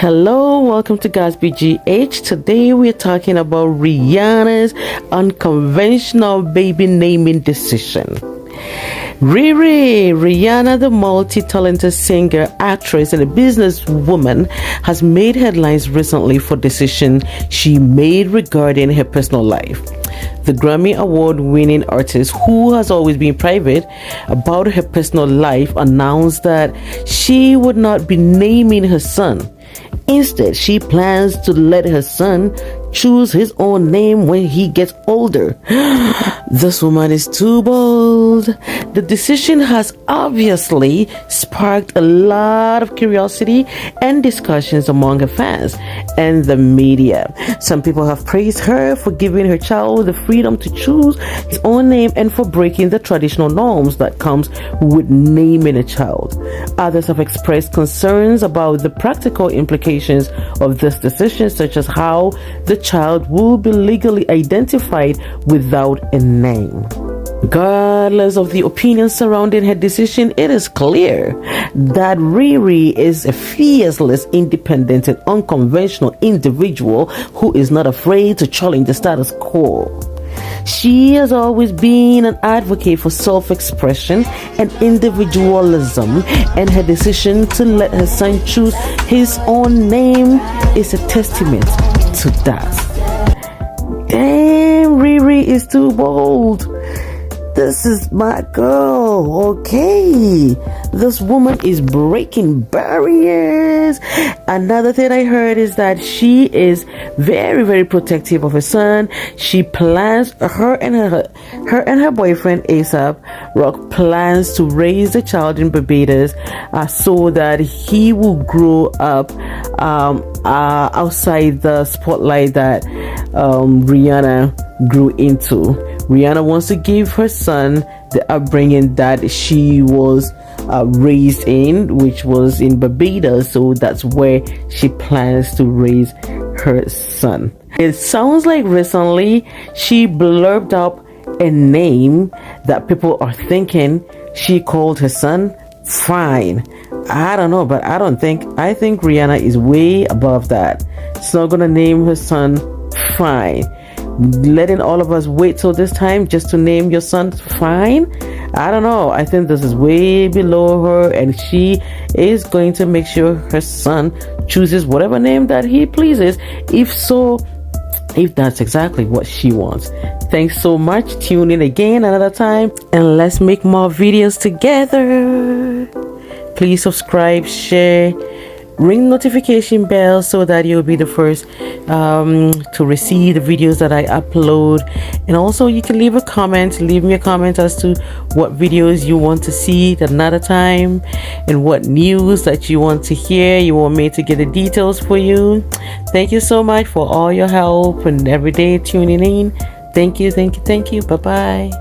Hello, welcome to Gatsby GH. Today we're talking about Rihanna's unconventional baby naming decision. Rihanna, the multi-talented singer, actress, and a businesswoman, has made headlines recently for decision she made regarding her personal life. The Grammy Award-winning artist, who has always been private about her personal life, announced that she would not be naming her son. Instead, she plans to let her son choose his own name when he gets older. This woman is too bold. The decision has obviously sparked a lot of curiosity and discussions among her fans and the media. Some people have praised her for giving her child the freedom to choose his own name and for breaking the traditional norms that comes with naming a child. Others have expressed concerns about the practical implications of this decision, such as how the child will be legally identified without a name. Regardless of the opinions surrounding her decision, it is clear that Riri is a fearless, independent, and unconventional individual who is not afraid to challenge the status quo. She has always been an advocate for self-expression and individualism, and her decision to let her son choose his own name is a testament to that. Damn, Riri is too bold. This is my girl, okay? This woman is breaking barriers. Another thing I heard is that she is very, very protective of her son. She plans, her and her boyfriend ASAP Rock plans to raise the child in Barbados so that he will grow up outside the spotlight that Rihanna grew into. Rihanna wants to give her son the upbringing that she was raised in, which was in Barbados, so that's where she plans to raise her son. It sounds like recently she blurbed up a name that people are thinking she called her son Fine. I don't know, but I think Rihanna is way above that. She's not gonna name her son Fine. Letting all of us wait till this time just to name your son Fine? I don't know. I think this is way below her, and she is going to make sure her son chooses whatever name that he pleases, if that's exactly what she wants. Thanks so much. Tune in again another time, and let's make more videos together. Please subscribe, share, ring notification bell so that you'll be the first to receive the videos that I upload. And also you can leave me a comment as to what videos you want to see at another time, and what news that you want to hear, you want me to get the details for you. Thank you so much for all your help and every day tuning in. Thank you. Bye bye.